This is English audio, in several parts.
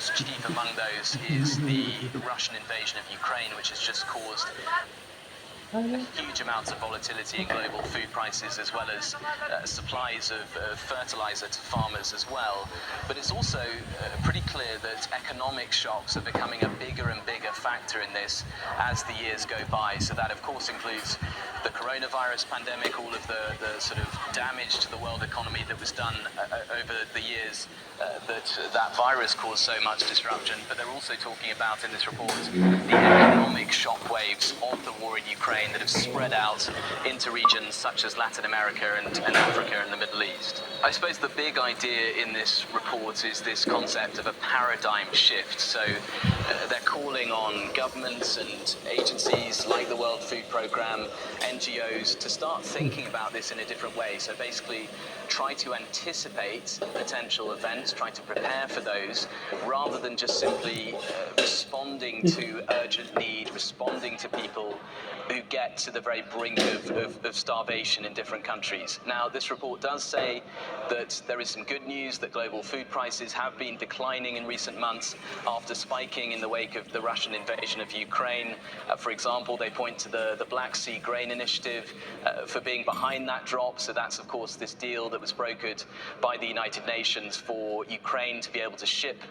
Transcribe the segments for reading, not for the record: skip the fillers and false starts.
course, chief among those is the Russian invasion of Ukraine, which has just caused huge amounts of volatility in global food prices, as well as supplies of fertilizer to farmers as well. But it's also pretty clear that economic shocks are becoming a bigger and bigger factor in this as the years go by. So that, of course, includes the coronavirus pandemic, all of the sort of damage to the world economy that was done over the years that virus caused so much disruption. But they're also talking about in this report the economic shockwaves of the war in Ukraine that have spread out into regions such as Latin America and Africa and the Middle East. I suppose the big idea in this report is this concept of a paradigm shift. So they're calling on governments and agencies like the World Food Programme, NGOs, to start thinking about this in a different way. So basically try to anticipate potential events, try to prepare for those, rather than just simply responding to urgent need, responding to people who get to the very brink of starvation in different countries. Now, this report does say that there is some good news, that global food prices have been declining in recent months after spiking in the wake of the Russian invasion of Ukraine. For example, they point to the Black Sea Grain Initiative for being behind that drop. So that's, of course, this deal that was brokered by the United Nations for Ukraine to be able to ship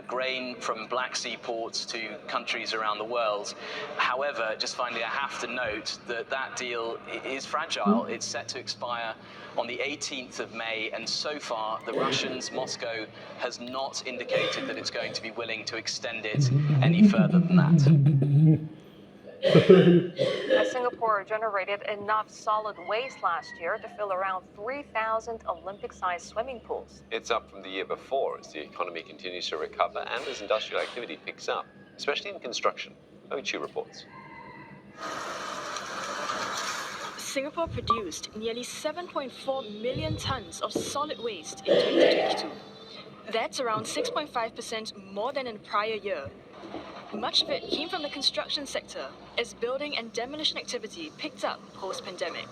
grain from Black Sea ports to countries around the world. However, just finally, I have to note that that deal is fragile. It's set to expire on the 18th of May, and so far the Russians, Moscow, has not indicated that it's going to be willing to extend it any further than that. Singapore generated enough solid waste last year to fill around 3,000 Olympic-sized swimming pools. It's up from the year before as the economy continues to recover and as industrial activity picks up, especially in construction. OH reports. Singapore produced nearly 7.4 million tons of solid waste in 2022. That's around 6.5% more than in the prior year. Much of it came from the construction sector as building and demolition activity picked up post-pandemic.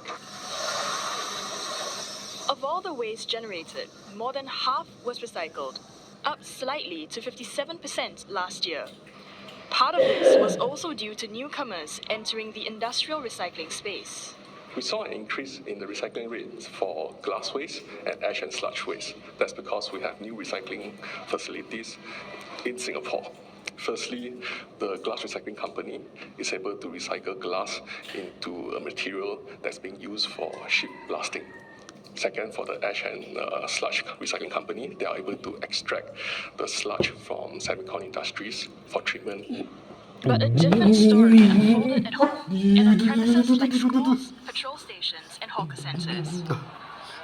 Of all the waste generated, more than half was recycled, up slightly to 57% last year. Part of this was also due to newcomers entering the industrial recycling space. We saw an increase in the recycling rates for glass waste and ash and sludge waste. That's because we have new recycling facilities in Singapore. Firstly, the glass recycling company is able to recycle glass into a material that's being used for ship blasting. Second, for the ash and sludge recycling company, they are able to extract the sludge from semicon industries for treatment. But a different story unfolded at home and on premises like schools, petrol stations, and hawker centres.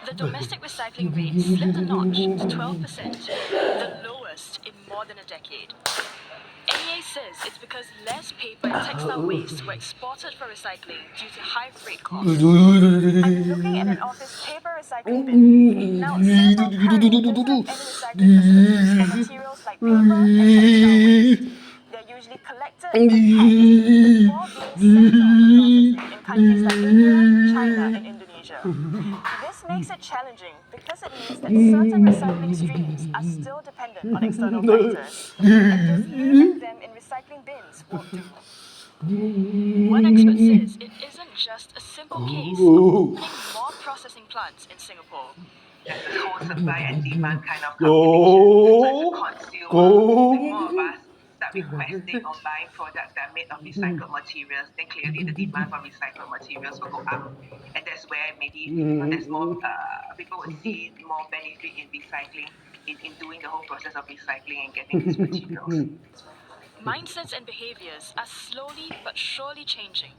The domestic recycling rate slipped a notch to 12%, the lowest in more than a decade. NEA says it's because less paper and textile waste were exported for recycling due to high freight costs. I'm looking at an office paper recycling bin. Now, Singapore currently doesn't have any recycling facilities for materials like paper and textile waste. They're usually collected and packed before being sent off for processing in countries like India, China, and Indonesia. This makes it challenging because it means that certain recycling streams are still dependent on external factors, and just leaving them in recycling bins won't do. One expert says it isn't just a simple case of opening more processing plants in Singapore. As a whole supply and demand kind of combination. So as a consumer, the more of us start requesting or buying products that are made of recycled materials, then clearly the demand for recycled materials will go up. And that's where maybe there's more, people will see more benefit in recycling, in doing the whole process of recycling and getting these materials. Mindsets and behaviors are slowly but surely changing.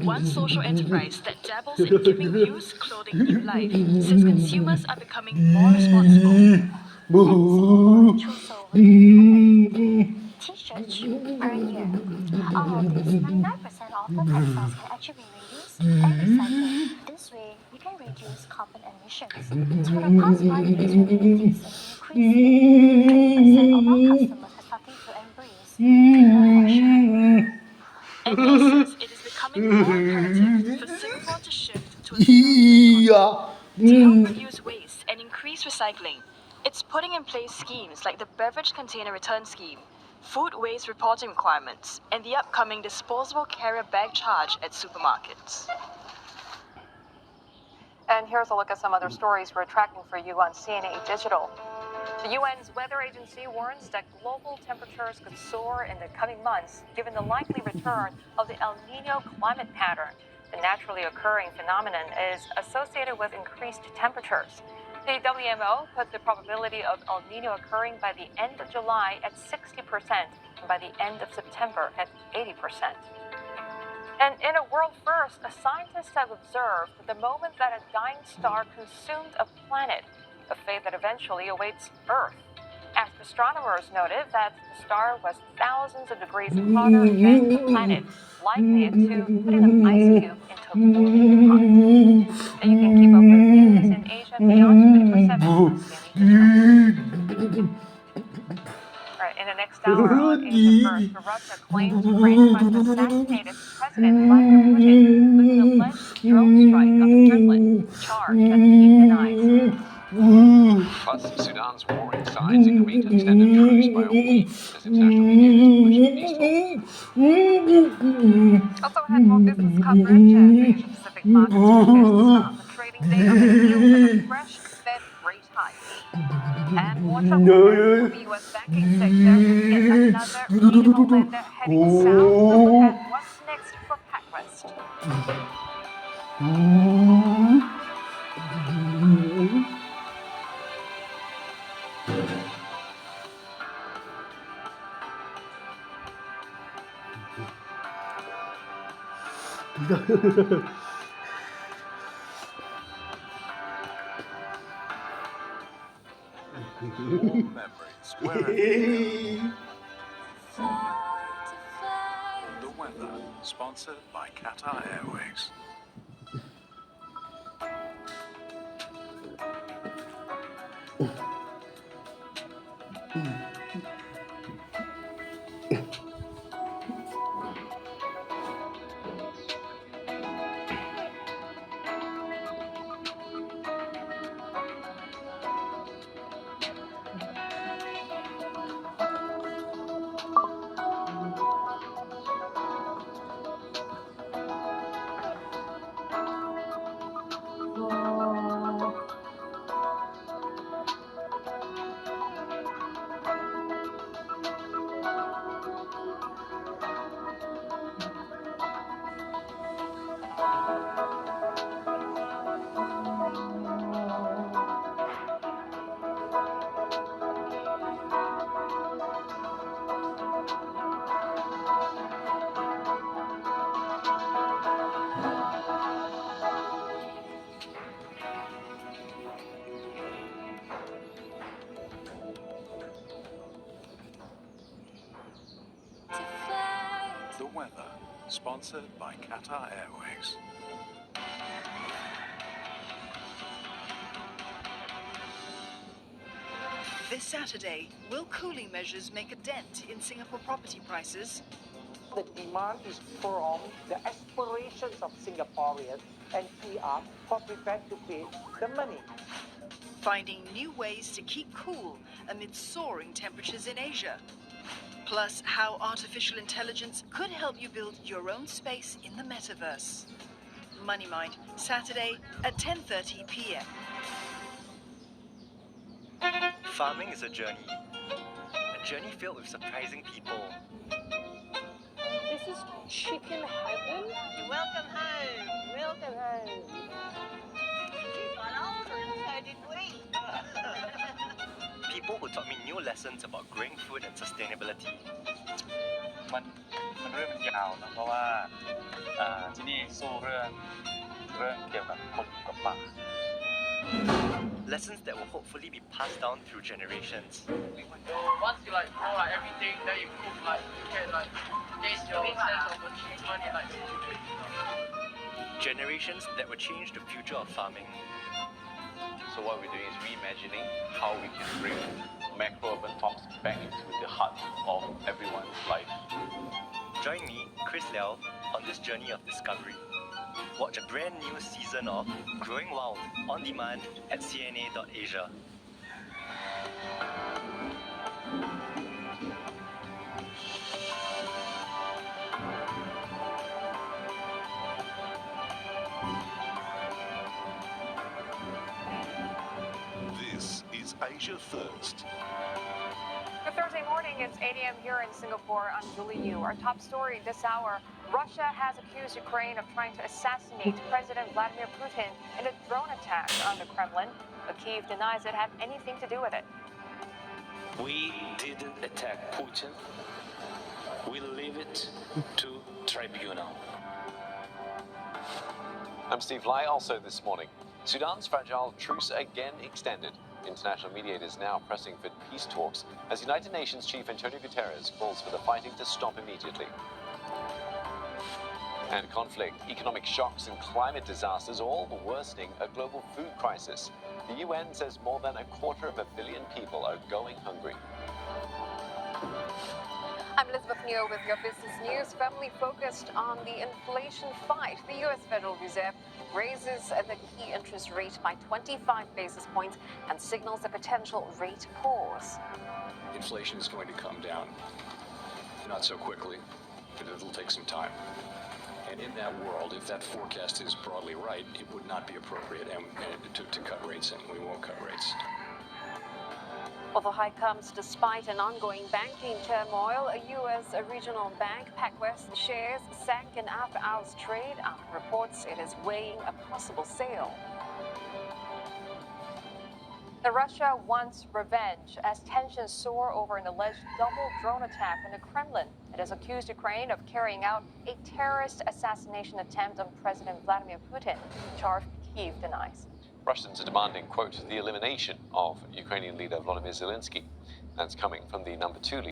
One social enterprise that dabbles in giving used clothing new life says consumers are becoming more responsible. T-shirts per year. All of this, 99% of the textiles can actually be reused and recycled. This way, we can reduce carbon emissions. So for the past 5 years, we've been increasing. 20% of our customers are starting to embrace cleaner fashion. NEA says it is becoming more imperative for Singapore to shift to a circular economy. To help reduce waste and increase recycling, it's putting in place schemes like the beverage container return scheme, food waste reporting requirements, and the upcoming disposable carrier bag charge at supermarkets. And here's a look at some other stories we're tracking for you on CNA Digital. The UN's weather agency warns that global temperatures could soar in the coming months, given the likely return of the El Nino climate pattern. The naturally occurring phenomenon is associated with increased temperatures. The WMO put the probability of El Nino occurring by the end of July at 60% and by the end of September at 80%. And in a world first, scientists have observed the moment that a dying star consumed a planet, a fate that eventually awaits Earth. Astronomers noted that the star was thousands of degrees hotter than the planet, likening it to putting an ice cube into a boiling pot. And you can keep up with news in Asia and beyond 24/7 on CNN Digital. All right, in the next hour on Asia First, Russia claims Ukraine tried to assassinate its president Vladimir Putin with an alleged drone strike on the Kremlin, charge that he denies. Plus, Sudan's warring sides agree to extend a truce by a week as international community pushes peace talks. Also had more business coverage as the Asia Pacific markets prepare to start the trading day on the heels of a fresh Fed rate hike. And more trouble for the U.S. banking sector. Yet another regional lender heading south. Look at what's next for PacWest. Warm memories wherever you go. The weather, sponsored by Qatar Airways. The weather, sponsored by Qatar Airways. This Saturday, will cooling measures make a dent in Singapore property prices? The demand is from the aspirations of Singaporeans and PR who are prepared to pay the money. Finding new ways to keep cool amid soaring temperatures in Asia. Plus, how artificial intelligence could help you build your own space in the metaverse. Money Mind, Saturday at 10:30 p.m. Farming is a journey filled with surprising people. This is chicken heaven. Welcome home. Welcome home. We got older and so did we. People who taught me new lessons about growing food and sustainability. มันเรื่องมันยาวนะเพราะว่าที่นี่สู้เรื่องเกี่ยวกับคนกับป่า Lessons that will hopefully be passed down through generations. Once you like know like everything that you cook, like you can like taste your sense of achievement and like Generations that will change the future of farming. So what we're doing is reimagining how we can bring macro-urban talks back into the heart of everyone's life. Join me, Chris Liao, on this journey of discovery. Watch a brand new season of Growing Wild on demand at cna.asia. Asia First. Good Thursday morning, it's 8 a.m. here in Singapore. I'm Julie Yu. Our top story this hour, Russia has accused Ukraine of trying to assassinate President Vladimir Putin in a drone attack on the Kremlin, but Kyiv denies it had anything to do with it. We didn't attack Putin. We leave it to tribunal. I'm Steve Lai. Also this morning, Sudan's fragile truce again extended. International mediators now pressing for peace talks as United Nations Chief Antonio Guterres calls for the fighting to stop immediately. And conflict, economic shocks and climate disasters all worsening a global food crisis. The UN says more than 250 million people are going hungry. I'm Elizabeth Neo with your business news. Firmly focused on the inflation fight, the U.S. Federal Reserve raises the key interest rate by 25 basis points and signals a potential rate pause. Inflation is going to come down, not so quickly, but it'll take some time. And in that world, if that forecast is broadly right, it would not be appropriate to cut rates, and we won't cut rates. Well, the hike comes despite an ongoing banking turmoil. A U.S. regional bank, PacWest shares sank in after-hours trade after reports it is weighing a possible sale. Russia wants revenge as tensions soar over an alleged double drone attack in the Kremlin. It has accused Ukraine of carrying out a terrorist assassination attempt on President Vladimir Putin, a charge Kyiv denies. Russians are demanding, quote, the elimination of Ukrainian leader Volodymyr Zelensky. That's coming from the number 2 leader.